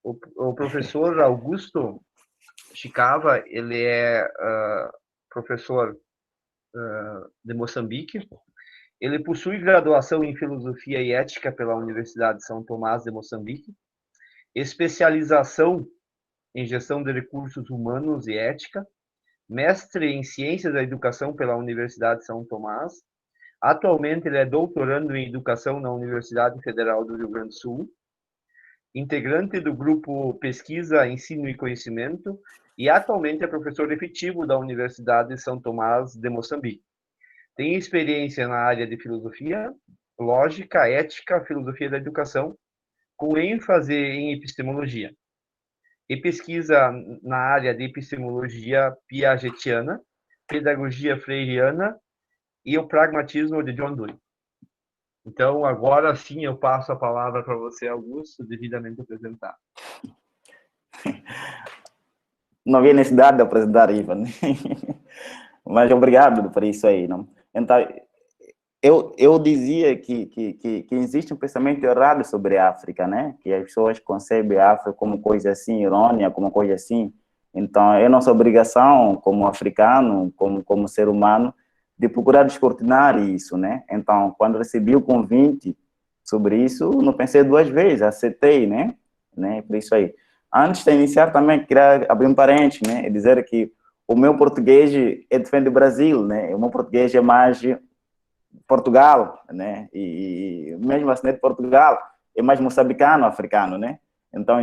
O professor Augusto Chicava, ele é professor de Moçambique. Ele possui graduação em Filosofia e Ética pela Universidade de São Tomás de Moçambique, especialização em Gestão de Recursos Humanos e Ética, mestre em Ciências da Educação pela Universidade de São Tomás. Atualmente, ele é doutorando em Educação na Universidade Federal do Rio Grande do Sul, integrante do grupo Pesquisa, Ensino e Conhecimento, e atualmente é professor efetivo da Universidade de São Tomás de Moçambique. Tem experiência na área de filosofia, lógica, ética, filosofia da educação, com ênfase em epistemologia. E pesquisa na área de epistemologia piagetiana, pedagogia freiriana e o pragmatismo de John Dewey. Então, agora sim eu passo a palavra para você, Augusto, devidamente apresentado. Não havia necessidade de apresentar, Ivan. Mas obrigado por isso aí. Não? Então, eu dizia que existe um pensamento errado sobre a África, né? Que as pessoas concebem a África como coisa assim, irônica, como coisa assim. Então, é nossa obrigação, como africano, como ser humano, de procurar descortinar isso, né? Então, quando recebi o convite sobre isso, não pensei duas vezes, aceitei, né? Por isso aí. Antes de iniciar, também queria abrir um parênteses, né? E dizer que o meu português é diferente do Brasil, né? O meu português é mais Portugal, né? E mesmo assim de Portugal é mais moçambicano, africano, né? Então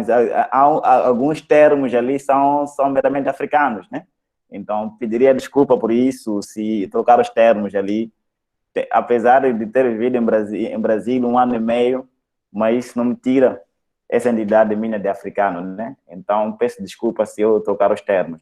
há alguns termos ali são meramente africanos, né? Então pediria desculpa por isso se trocar os termos ali, apesar de ter vivido em Brasil 1 ano e meio, mas isso não me tira essa identidade minha de africano, né? Então peço desculpa se eu trocar os termos.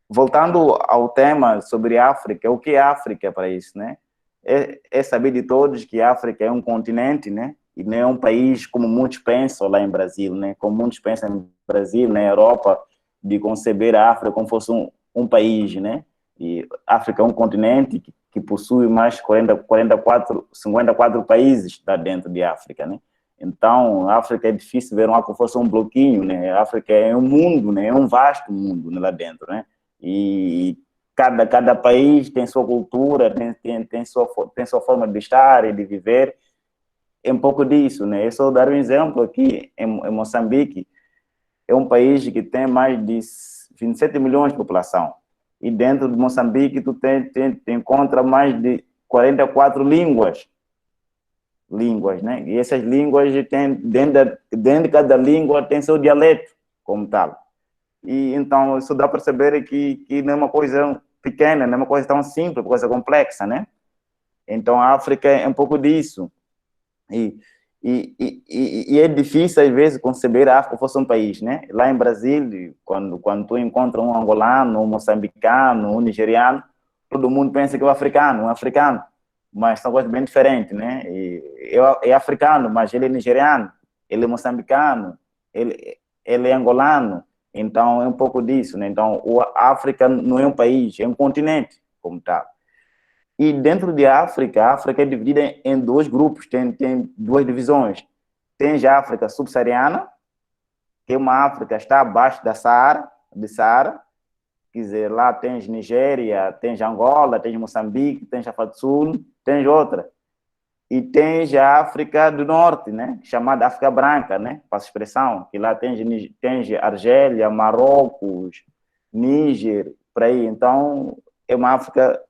Voltando ao tema sobre África, o que é África para isso, né? É saber de todos que a África é um continente, né? E não é um país como muitos pensam lá em Brasil, né? Como muitos pensam em Brasil, na Europa, de conceber a África como fosse um país, né? E a África é um continente que possui mais de 54 países lá dentro de África, né? Então, a África é difícil ver como fosse um bloquinho, né? A África é um mundo, né? É um vasto mundo, né? Lá dentro, né? E cada país tem sua cultura, tem sua forma de estar e de viver. É um pouco disso, né? Eu só dar um exemplo aqui, em Moçambique, é um país que tem mais de 27 milhões de população. E dentro de Moçambique, tu encontra mais de 44 línguas, né? E essas línguas, dentro de cada língua, tem seu dialeto, como tal. E então isso dá para perceber que não é uma coisa pequena, não é uma coisa tão simples, uma coisa complexa, né? Então a África é um pouco disso. E é difícil às vezes conceber a África fosse um país, né? Lá em Brasília, quando tu encontra um angolano, um moçambicano, um nigeriano, todo mundo pensa que é um africano, mas são coisas bem diferentes, né? É africano, mas ele é nigeriano, ele é moçambicano, ele é angolano. Então, é um pouco disso, né? Então, a África não é um país, é um continente, como tal. E dentro de África, a África é dividida em dois grupos, tem duas divisões. Tem a África subsaariana, que é uma África que está abaixo da Saara, quer dizer, lá tens Nigéria, tens Angola, tens Moçambique, tens África do Sul, tens outra. E tens a África do Norte, né? Chamada África Branca, né? Para a expressão, que lá tens Argélia, Marrocos, Níger, por aí. Então, é uma África,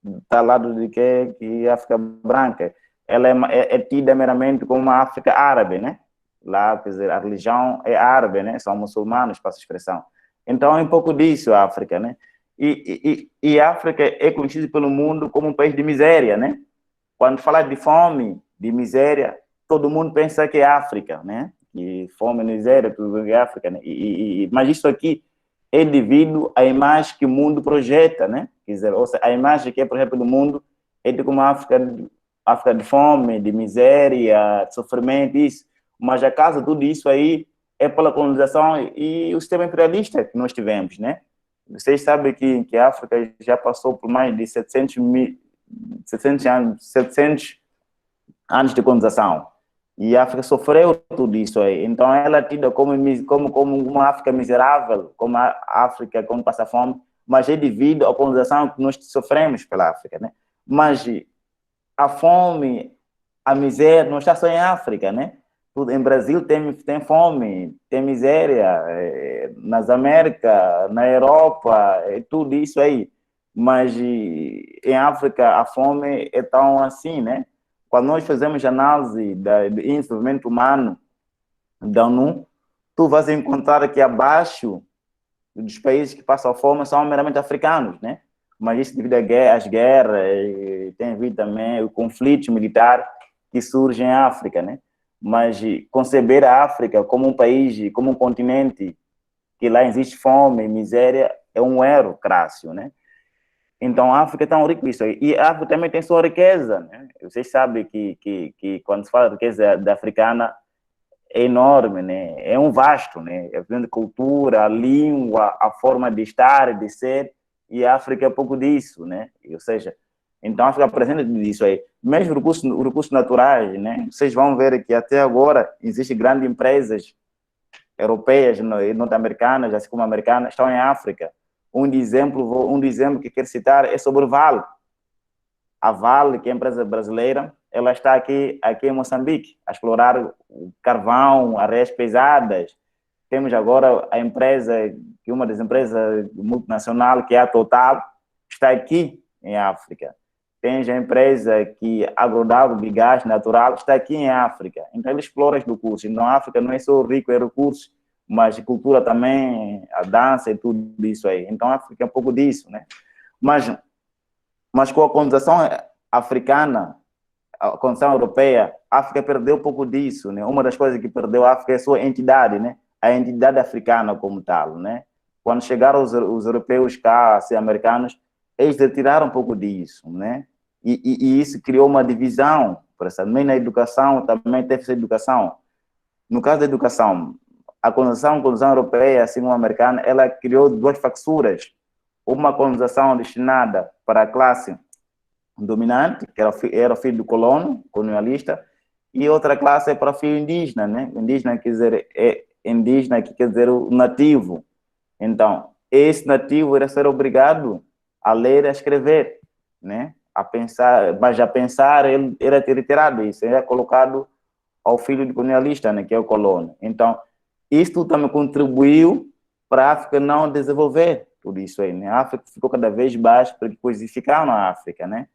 está ao lado de que a África Branca. Ela é tida meramente como uma África árabe, né? Lá, quer dizer, a religião é árabe, né? São muçulmanos, para a expressão. Então, é um pouco disso a África, né? E a África é conhecida pelo mundo como um país de miséria, né? Quando fala de fome, de miséria, todo mundo pensa que é África, né? Que fome, miséria, tudo é África, né? Mas isso aqui é devido à imagem que o mundo projeta, né? Quer dizer, ou seja, a imagem que é, por exemplo, do mundo é de como África de fome, de miséria, de sofrimento, isso. Mas acaso tudo isso aí é pela colonização e o sistema imperialista que nós tivemos, né? Vocês sabem que a África já passou por mais de 700 anos de colonização. E a África sofreu tudo isso aí. Então ela é tida como uma África miserável, como a África como passa fome, mas é devido à colonização que nós sofremos pela África, né? Mas a fome, a miséria não está só em África, né? Em Brasil tem fome, tem miséria, nas Américas, na Europa, tudo isso aí. Mas em África a fome é tão assim, né? Quando nós fazemos análise do desenvolvimento humano da ONU, tu vais encontrar que abaixo dos países que passam fome são meramente africanos, né? Mas isso devido às guerras, tem havido também o conflito militar que surge em África, né? Mas conceber a África como um país, como um continente que lá existe fome e miséria é um erro crasso, né? Então a África é tão rica isso aí. E a África também tem sua riqueza, né? Vocês sabem que quando se fala de riqueza da africana é enorme, né? É um vasto, né? É a cultura, a língua, a forma de estar, de ser, e a África é pouco disso, né? Ou seja, então a África apresenta tudo isso aí. Mesmo recursos naturais, né? Vocês vão ver que até agora existem grandes empresas europeias e norte-americanas, assim como americanas, estão em África. Um exemplo que quero citar é sobre o Vale. A Vale, que é a empresa brasileira, ela está aqui em Moçambique, a explorar o carvão, areias pesadas. Temos agora a empresa, que é uma das empresas multinacionais, que é a Total, está aqui em África. Tem a empresa que agrodável de gás natural, está aqui em África. Então, ele explora os recursos. Então, a África não é só rico em recursos, mas cultura também, a dança e tudo isso aí. Então, a África é um pouco disso, né? Mas com a colonização africana, a colonização europeia, a África perdeu um pouco disso, né? Uma das coisas que perdeu a África é a sua entidade, né? A entidade africana como tal, né? Quando chegaram os europeus cá, assim, americanos, eles retiraram um pouco disso, né? E isso criou uma divisão, também na educação, também teve essa educação. No caso da educação, a colonização europeia, assim como a americana, ela criou duas facções. Uma colonização destinada para a classe dominante, que era o filho do colono, colonialista, e outra classe é para o filho indígena, né? Indígena quer dizer, indígena que quer dizer o nativo. Então, esse nativo era ser obrigado a ler e a escrever, né? A pensar, mas a pensar ele era retirado isso, era colocado ao filho do colonialista, né? Que é o colono. Então, isto também contribuiu para a África não desenvolver tudo isso aí, né? A África ficou cada vez mais para coisificar na África, né?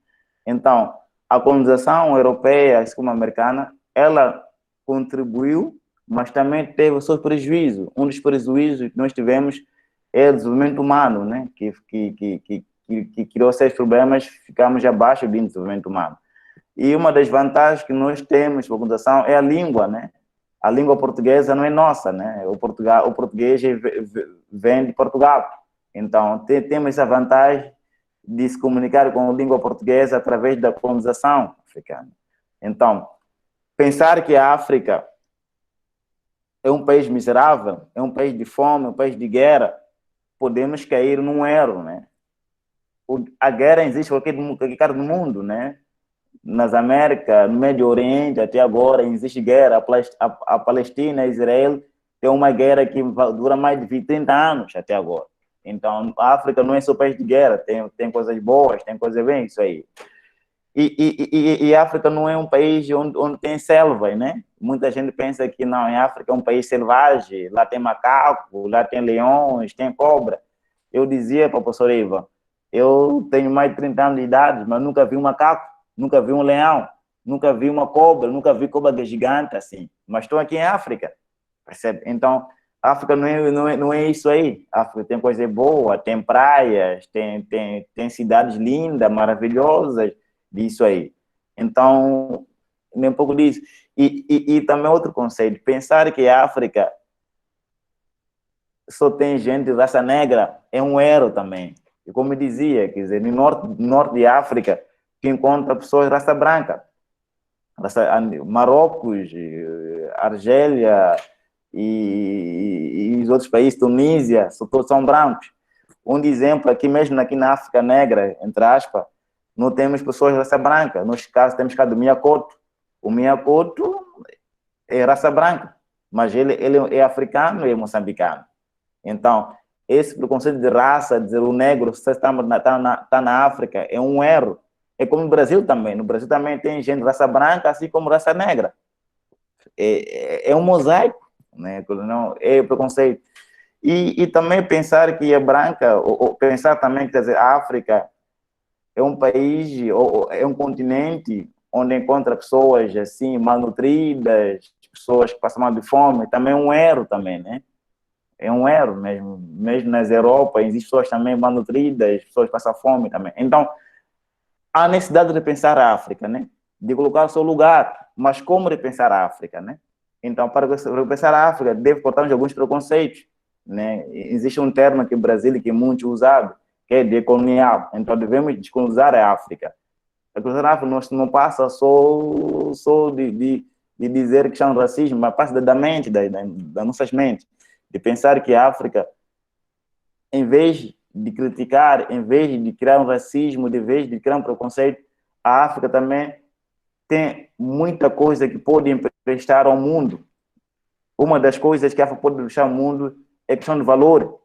Então, a colonização europeia, assim como a americana, ela contribuiu, mas também teve o seu prejuízo. Um dos prejuízos que nós tivemos é o desenvolvimento humano, né? Que criou esses problemas, ficamos abaixo do desenvolvimento humano. E uma das vantagens que nós temos com a colonização é a língua, né? A língua portuguesa não é nossa, né? O português vem de Portugal. Então, temos essa vantagem de se comunicar com a língua portuguesa através da colonização africana. Então, pensar que a África é um país miserável, é um país de fome, um país de guerra, podemos cair num erro, né? A guerra existe em qualquer cara do mundo, né? Nas Américas, no Médio Oriente, até agora existe guerra. A Palestina e Israel tem uma guerra que dura mais de 30 anos até agora. Então, a África não é só país de guerra, tem coisas boas, tem coisas bem, isso aí. E a África não é um país onde tem selva, né? Muita gente pensa que não, a África é um país selvagem, lá tem macaco, lá tem leões, tem cobra. Eu dizia para o professor Iva, eu tenho mais de 30 anos de idade, mas nunca vi um macaco, nunca vi um leão, nunca vi uma cobra, nunca vi cobra gigante assim. Mas estou aqui em África, percebe? Então, a África não é isso aí. A África tem coisa boa, tem praias, tem cidades lindas, maravilhosas, disso aí. Então, nem um pouco disso. E também outro conceito, pensar que a África só tem gente de raça negra é um erro também. E como eu dizia, quer dizer, no norte de África, que encontra pessoas de raça branca. Marrocos, Argélia e os outros países, Tunísia, todos são brancos. Um exemplo, aqui mesmo aqui na África Negra, entre aspas, não temos pessoas de raça branca. Nos casos, temos cá do Miakoto. O Miakoto é raça branca, mas ele é africano e é moçambicano. Então, esse preconceito de raça, dizer o negro, você tá na África, é um erro. É como no Brasil também. No Brasil também tem gente de raça branca, assim como raça negra. É um mosaico, né? Não, é preconceito. E também pensar que é branca, ou pensar também que, quer dizer, a África é um país, ou é um continente onde encontra pessoas assim malnutridas, pessoas que passam mal de fome, também é um erro também, né? É um erro mesmo. Mesmo nas Europa, existem pessoas também malnutridas, pessoas que passam fome também. Então, há necessidade de repensar a África, né? De colocar o seu lugar, mas como repensar a África, né? Então, para repensar a África, deve cortarmos alguns preconceitos, né? Existe um termo aqui no Brasil que é muito usado, que é decolonial. Então, devemos descolonizar a África. A colonização da África não passa só de dizer que são racismo, mas passa da mente, das nossas mentes, de pensar que a África, em vez de criticar, em vez de criar um racismo, em vez de criar um preconceito, a África também tem muita coisa que pode emprestar ao mundo. Uma das coisas que a África pode emprestar ao mundo é a questão de valor,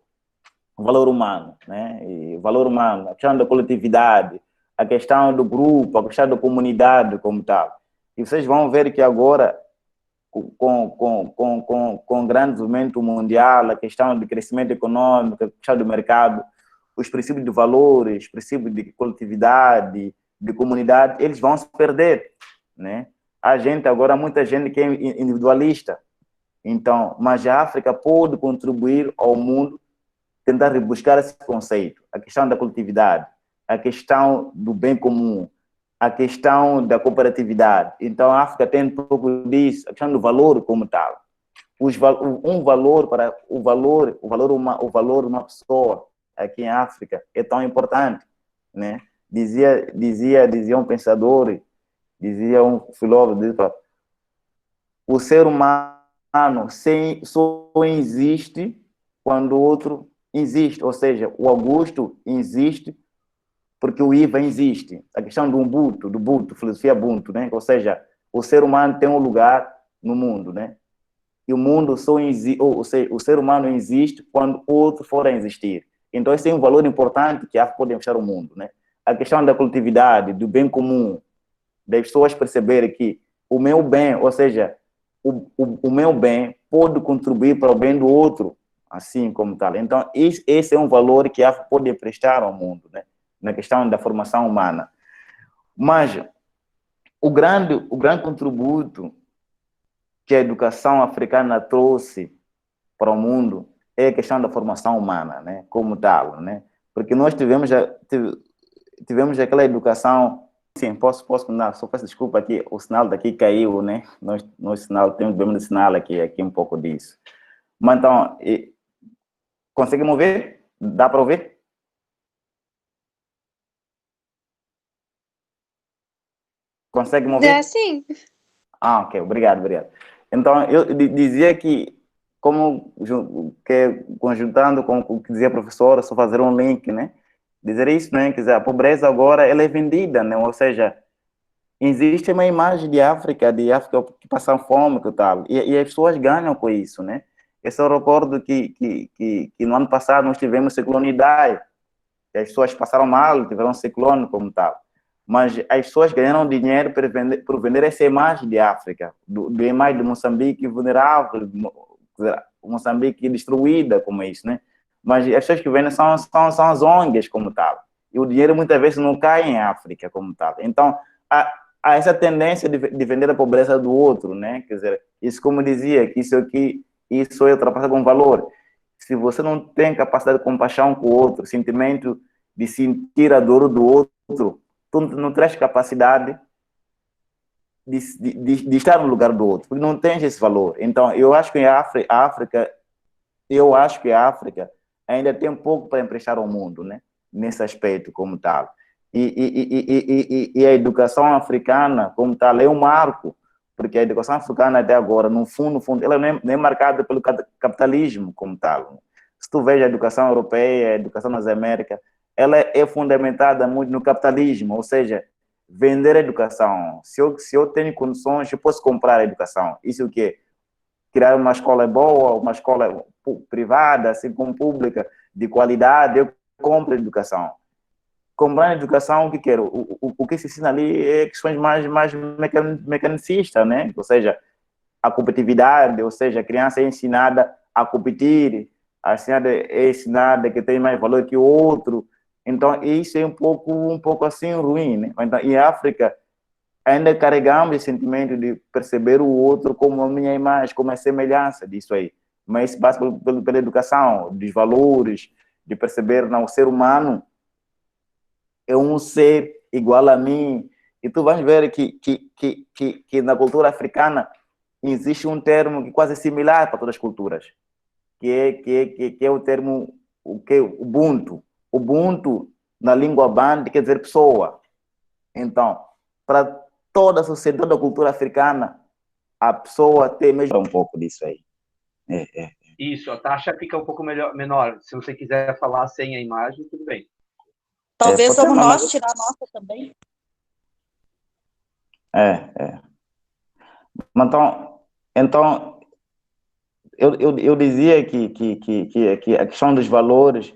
o valor humano, né? E o valor humano, a questão da coletividade, a questão do grupo, a questão da comunidade como tal. E vocês vão ver que agora, com o grande desenvolvimento mundial, a questão de crescimento econômico, a questão do mercado, os princípios de valores, os princípios de coletividade, de comunidade, eles vão se perder, né? A gente agora, muita gente que é individualista, então, mas a África pode contribuir ao mundo, tentar rebuscar esse conceito, a questão da coletividade, a questão do bem comum, a questão da cooperatividade. Então, a África tem um pouco disso, a questão do valor como tal. Um valor para o valor de uma pessoa aqui em África é tão importante, né? Dizia um pensador, dizia um filósofo, o ser humano só existe quando o outro existe, ou seja, o Augusto existe porque o IVA existe. A questão do Ubuntu, filosofia Ubuntu, né? Ou seja, o ser humano tem um lugar no mundo, né? E o mundo só existe, ou seja, o ser humano existe quando outro for a existir. Então, esse é um valor importante que a África pode deixar o mundo, né? A questão da coletividade, do bem comum, das pessoas perceberem que o meu bem, ou seja, o meu bem pode contribuir para o bem do outro, assim como tal. Então, esse é um valor que a África pode prestar ao mundo, né? Na questão da formação humana. Mas o grande contributo que a educação africana trouxe para o mundo é a questão da formação humana, né? Como tal, né? Porque nós tivemos aquela educação. Sim, posso não, só peço desculpa aqui, o sinal daqui caiu, né? Nós sinal, temos problema de sinal aqui um pouco disso. Mas então, consegue me ouvir? Dá para ouvir? Consegue me Dá ouvir? sim. Ah, ok, obrigado. Então, eu dizia que, conjuntando com o que dizia a professora, só fazer um link, né? Dizer isso, né? Quer dizer, a pobreza agora ela é vendida, né? Ou seja, existe uma imagem de África que passa fome, que tal, e as pessoas ganham com isso, né? Eu só recordo que no ano passado nós tivemos ciclone Idai, que as pessoas passaram mal, tiveram um ciclone como tal. Mas as pessoas ganharam dinheiro por vender essa imagem de África, do imagem de Moçambique vulnerável, Moçambique destruída, como isso, né? Mas as pessoas que vendem são as ONGs como tal. E o dinheiro muitas vezes não cai em África como tal. Então, há essa tendência de vender a pobreza do outro, né? Quer dizer, isso como dizia, que isso é ultrapassado com valor. Se você não tem capacidade de compaixão com o outro, sentimento de sentir a dor do outro, tu não traz capacidade de estar no lugar do outro, porque não tens esse valor. Então, eu acho que a África ainda tem um pouco para emprestar ao mundo, né? Nesse aspecto como tal. E a educação africana como tal é um marco, porque a educação africana até agora, no fundo, ela não é marcada pelo capitalismo como tal. Se tu veja a educação europeia, a educação nas Américas, ela é fundamentada muito no capitalismo, ou seja, vender a educação. Se eu tenho condições, eu posso comprar a educação. Isso o quê? Criar uma escola boa, uma escola privada, assim como pública, de qualidade, eu compro a educação. Comprar a educação, o que quero? O que se ensina ali é questões mais mecanicistas, né? Ou seja, a competitividade, ou seja, a criança é ensinada a competir, é ensinada que tem mais valor que o outro. Então, isso é um pouco assim ruim, né? Então, em África, ainda carregamos esse sentimento de perceber o outro como a minha imagem, como a semelhança disso aí. Mas isso passa pela educação, dos valores, de perceber, não, o ser humano é um ser igual a mim. E tu vais ver que na cultura africana existe um termo que quase é similar para todas as culturas, que é o termo Ubuntu. Ubuntu, na língua band, quer dizer pessoa. Então, para toda a sociedade, toda a cultura africana, a pessoa tem mesmo um pouco disso aí. Isso, a taxa fica um pouco menor. Se você quiser falar sem a imagem, tudo bem. Talvez vamos nós tirar a nossa também. Então eu dizia que a questão dos valores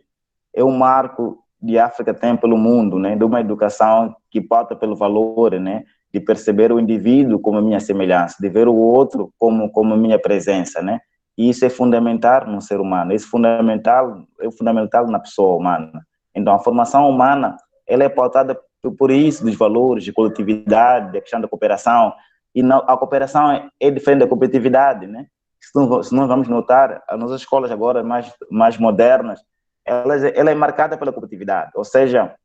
é um marco de África tem pelo mundo, né? De uma educação que pauta pelo valor, né? De perceber o indivíduo como a minha semelhança, de ver o outro como a minha presença, né? E isso é fundamental no ser humano, isso é fundamental na pessoa humana. Então, a formação humana, ela é pautada por isso, dos valores, de coletividade, da questão da cooperação, e a cooperação é diferente da competitividade, né? Se nós vamos notar, as nossas escolas agora mais modernas, ela é marcada pela competitividade, ou seja,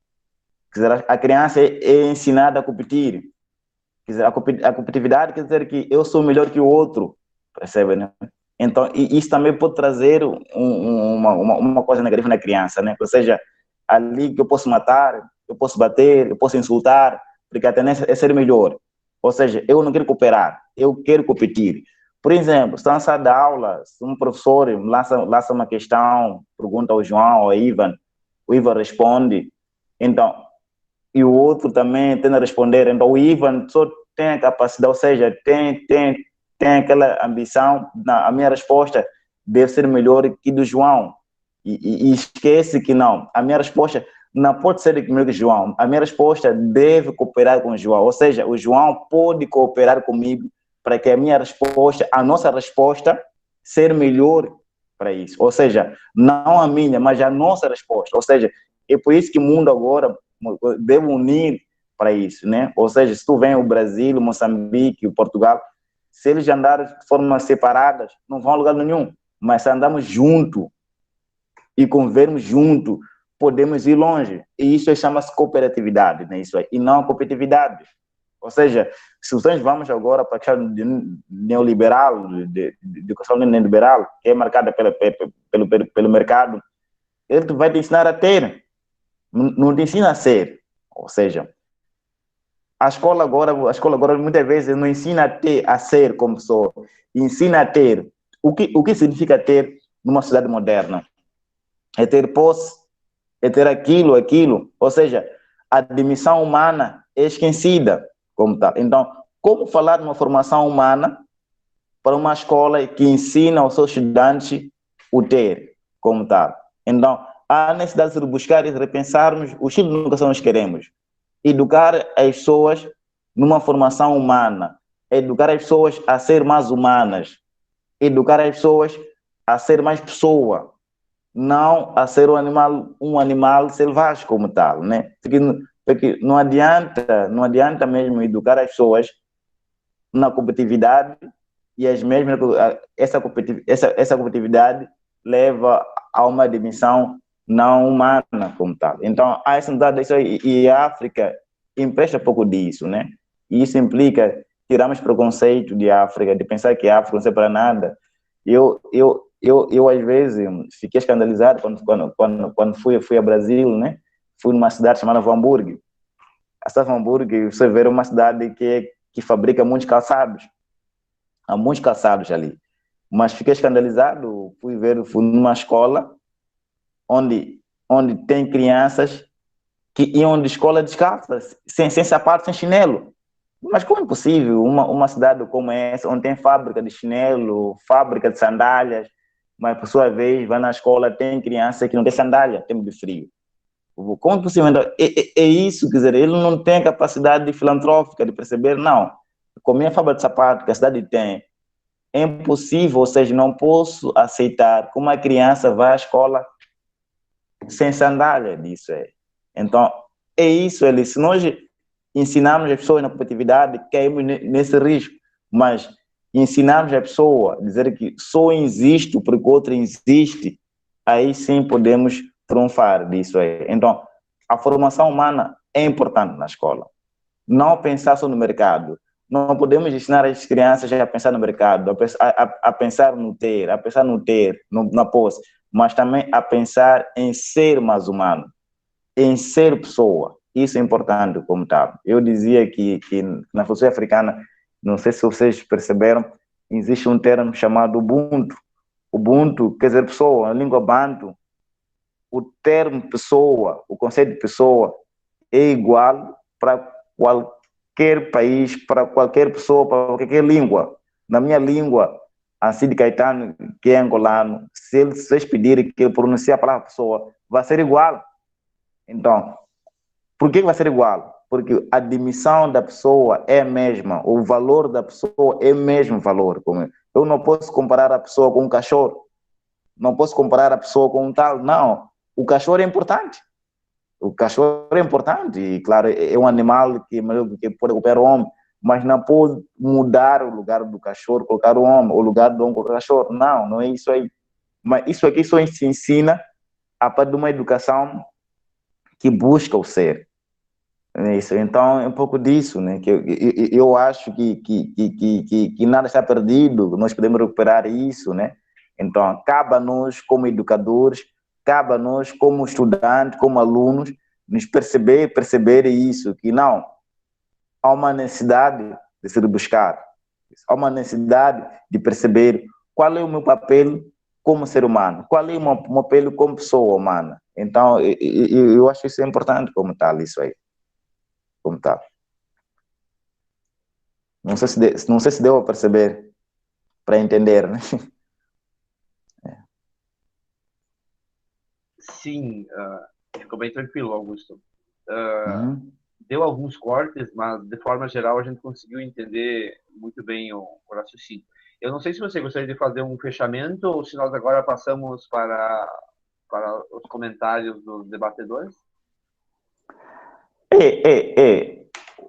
a criança é ensinada a competir. Quer dizer, a competitividade quer dizer que eu sou melhor que o outro, percebe, né? Então, isso também pode trazer uma coisa negativa na criança, né? Ou seja, ali que eu posso matar, eu posso bater, eu posso insultar, porque a tendência é ser melhor. Ou seja, eu não quero cooperar, eu quero competir. Por exemplo, se na sala de aula, se um professor lança uma questão, pergunta ao João ou ao Ivan, o Ivan responde, então, e o outro também tende a responder, então o Ivan só tem a capacidade, ou seja, tem aquela ambição, a minha resposta deve ser melhor que do João, e esquece que não, a minha resposta não pode ser melhor que o João, a minha resposta deve cooperar com o João, ou seja, o João pode cooperar comigo para que a nossa resposta ser melhor para isso. Ou seja, não a minha, mas a nossa resposta. Ou seja, é por isso que o mundo agora deve unir para isso, né? Ou seja, se tu vem o Brasil, o Moçambique, o Portugal, se eles andarem de forma separadas, não vão a lugar nenhum. Mas se andamos junto e convivermos junto, podemos ir longe. E isso chama-se cooperatividade, né? Isso aí, e não competitividade. Ou seja, se nós vamos agora para a questão neoliberal, de educação neoliberal, que é marcada pelo mercado, ele vai te ensinar a ter, não te ensina a ser. Ou seja, a escola agora muitas vezes não ensina a ser como pessoa, ensina a ter. O que significa ter numa sociedade moderna? É ter posse, é ter aquilo. Ou seja, a dimensão humana é esquecida como tal. Então, como falar de uma formação humana para uma escola que ensina aos seus estudantes o ter como tal? Então, há necessidade de buscar e de repensarmos o estilo de educação que nós queremos. Educar as pessoas numa formação humana, educar as pessoas a ser mais humanas, educar as pessoas a ser mais pessoa, não a ser um animal selvagem como tal, né? Porque não adianta mesmo educar as pessoas na competitividade e essa competitividade leva a uma dimensão não humana como tal. Então, há essa mudada disso aí, e a África empresta pouco disso, né? E isso implica tirarmos preconceito de África, de pensar que a África não serve para nada. Eu às vezes fiquei escandalizado quando fui a Brasil, né? Fui numa cidade chamada Hamburgo. A cidade de Hamburgo, você vê uma cidade que fabrica muitos calçados. Há muitos calçados ali. Mas fiquei escandalizado, fui numa escola onde tem crianças que iam de escola descalças, sem sapato, sem chinelo. Mas como é possível uma cidade como essa, onde tem fábrica de chinelo, fábrica de sandálias, mas por sua vez vai na escola, tem criança que não tem sandália, tempo de frio. Como é possível? Então, é isso, quer dizer, ele não tem capacidade filantrópica de perceber, não, com a minha fábrica de sapato que a cidade tem, é impossível, ou seja, não posso aceitar que uma criança vá à escola sem sandália, disso é. Então, é isso, se nós ensinarmos as pessoas na competitividade, caímos nesse risco, mas ensinarmos a pessoa a dizer que só existe porque o outro existe, aí sim podemos triunfar disso aí. Então, a formação humana é importante na escola. Não pensar só no mercado. Não podemos ensinar as crianças a pensar no mercado, a pensar no ter, na posse, mas também a pensar em ser mais humano, em ser pessoa. Isso é importante como tal. Eu dizia que na filosofia africana, não sei se vocês perceberam, existe um termo chamado Ubuntu. Ubuntu quer dizer pessoa, na língua bantu. O termo pessoa, o conceito de pessoa é igual para qualquer país, para qualquer pessoa, para qualquer língua. Na minha língua, assim de Caetano, que é angolano, se vocês pedirem que ele pronuncie a palavra pessoa, vai ser igual. Então, por que vai ser igual? Porque a dimensão da pessoa é a mesma, o valor da pessoa é o mesmo valor. Eu não posso comparar a pessoa com um cachorro, não posso comparar a pessoa com um tal, não. O cachorro é importante. O cachorro é importante, e claro, é um animal que pode ocupar o homem, mas não pode mudar o lugar do cachorro, colocar o homem, o lugar do homem, colocar o cachorro. Não, não é isso aí. Mas isso aqui só se ensina a partir de uma educação que busca o ser. É isso. Então, é um pouco disso, né? Que eu acho que nada está perdido, nós podemos recuperar isso, né? Então, cabe a nós, como educadores, cabe a nós, como estudantes, como alunos, nos perceber isso, que não, há uma necessidade de se buscar, há uma necessidade de perceber qual é o meu papel como ser humano, qual é o meu papel como pessoa humana. Então, eu acho isso é importante como tal, isso aí, como tal. Não sei se deu a perceber, para entender, né? Sim, ficou bem tranquilo, Augusto. Uhum. Deu alguns cortes, mas de forma geral a gente conseguiu entender muito bem o raciocínio. Eu não sei se você gostaria de fazer um fechamento ou se nós agora passamos para os comentários dos debatedores.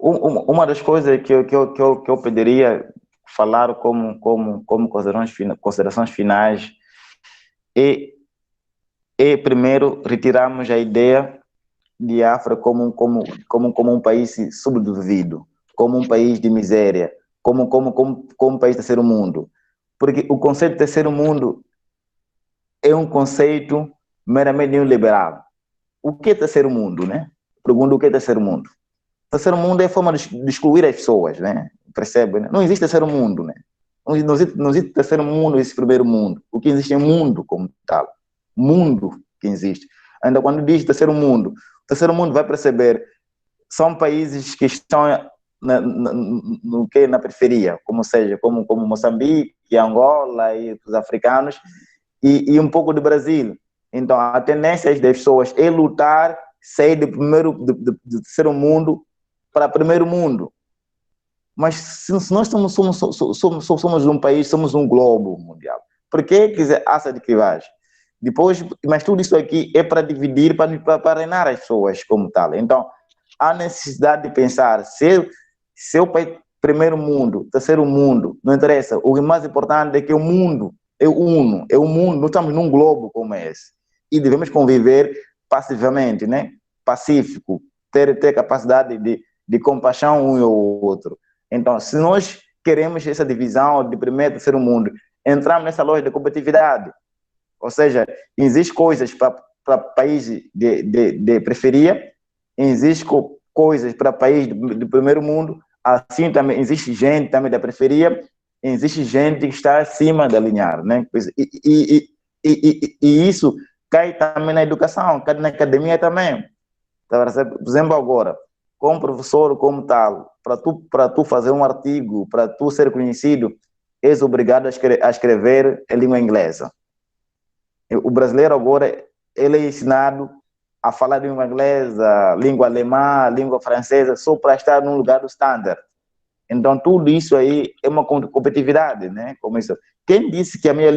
Uma das coisas que eu pediria falar como considerações finais é primeiro retirarmos a ideia de África como um país subdesenvolvido, como um país de miséria, como um país de terceiro mundo. Porque o conceito de terceiro mundo é um conceito meramente neoliberal. O que é terceiro mundo, né? Pergunto o que é terceiro mundo. Terceiro mundo é a forma de excluir as pessoas, né? Percebe? Né? Não existe terceiro mundo, né? Não existe terceiro mundo, esse primeiro mundo. O que existe é mundo como tal. Mundo que existe. Ainda quando diz terceiro mundo, o terceiro mundo vai perceber são países que estão na periferia, como seja, como Moçambique, Angola e os africanos, e um pouco do Brasil. Então, a tendência das pessoas é lutar, sair do terceiro mundo para primeiro mundo. Mas se nós somos um país, somos um globo mundial, por que essa de clivagem? Depois, mas tudo isso aqui é para dividir, para reinar as pessoas como tal. Então, há necessidade de pensar, se o país primeiro mundo, terceiro mundo, não interessa, o mais importante é que o mundo é uno, é o mundo, nós estamos num globo como esse, e devemos conviver passivamente, né? Pacífico, ter capacidade de compaixão um ao outro. Então, se nós queremos essa divisão de primeiro e terceiro mundo, entramos nessa loja de competitividade. Ou seja, existem coisas para países de periferia, existem coisas para países do primeiro mundo, assim também existe gente também da periferia, existe gente que está acima da linha, né? E isso cai também na educação, cai na academia também. Tá, por exemplo, agora, como professor, como tal, para tu fazer um artigo, para tu ser conhecido, és obrigado a escrever em língua inglesa. O brasileiro agora, ele é ensinado a falar língua inglesa, língua alemã, língua francesa, só para estar num lugar do standard. Então, tudo isso aí é uma competitividade, né? Como isso. Quem disse que a minha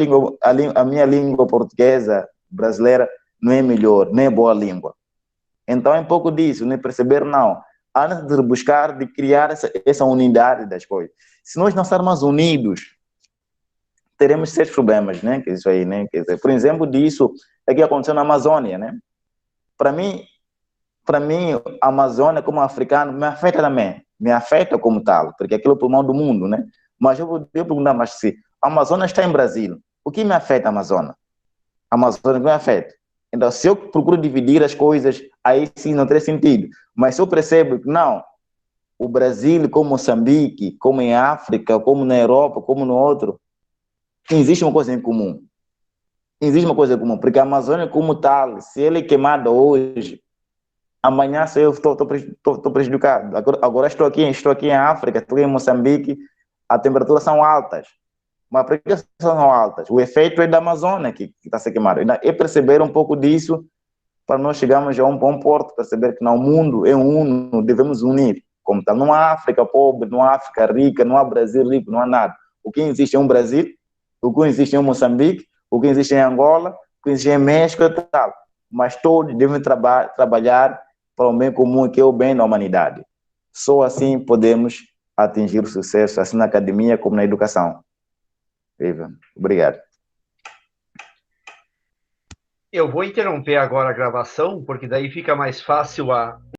língua portuguesa brasileira não é melhor, não é boa língua? Então, é um pouco disso, né? Perceber, não. Antes de buscar, de criar essa unidade das coisas. Se nós não estarmos unidos, teremos sérios problemas, né? Que isso aí, né? Quer dizer, por exemplo, disso é que aconteceu na Amazônia, né? Para mim, a Amazônia, como africano, me afeta também. Me afeta como tal, porque aquilo é o pulmão do mundo, né? Mas eu vou perguntar, mas se a Amazônia está em Brasília, o que me afeta a Amazônia? A Amazônia me afeta. Então, se eu procuro dividir as coisas, aí sim não teria sentido. Mas se eu percebo que não, o Brasil, como Moçambique, como em África, como na Europa, como no outro, existe uma coisa em comum. Existe uma coisa em comum, porque a Amazônia como tal, se ele é queimada hoje, amanhã eu estou prejudicado. Agora estou aqui em África, estou em Moçambique, as temperaturas são altas. Mas por que são altas? O efeito é da Amazônia que está se queimando. É perceber um pouco disso para nós chegarmos a um bom porto, perceber que no mundo é uno, devemos unir. Como tal, não há África pobre, não há África rica, não há Brasil rico, não há nada. O que existe é um Brasil, o que existe é um Moçambique, o que existe é Angola, o que existe é México e tal. Mas todos devem trabalhar para o bem comum, que é o bem da humanidade. Só assim podemos atingir o sucesso, assim na academia como na educação. Viva. Obrigado. Eu vou interromper agora a gravação, porque daí fica mais fácil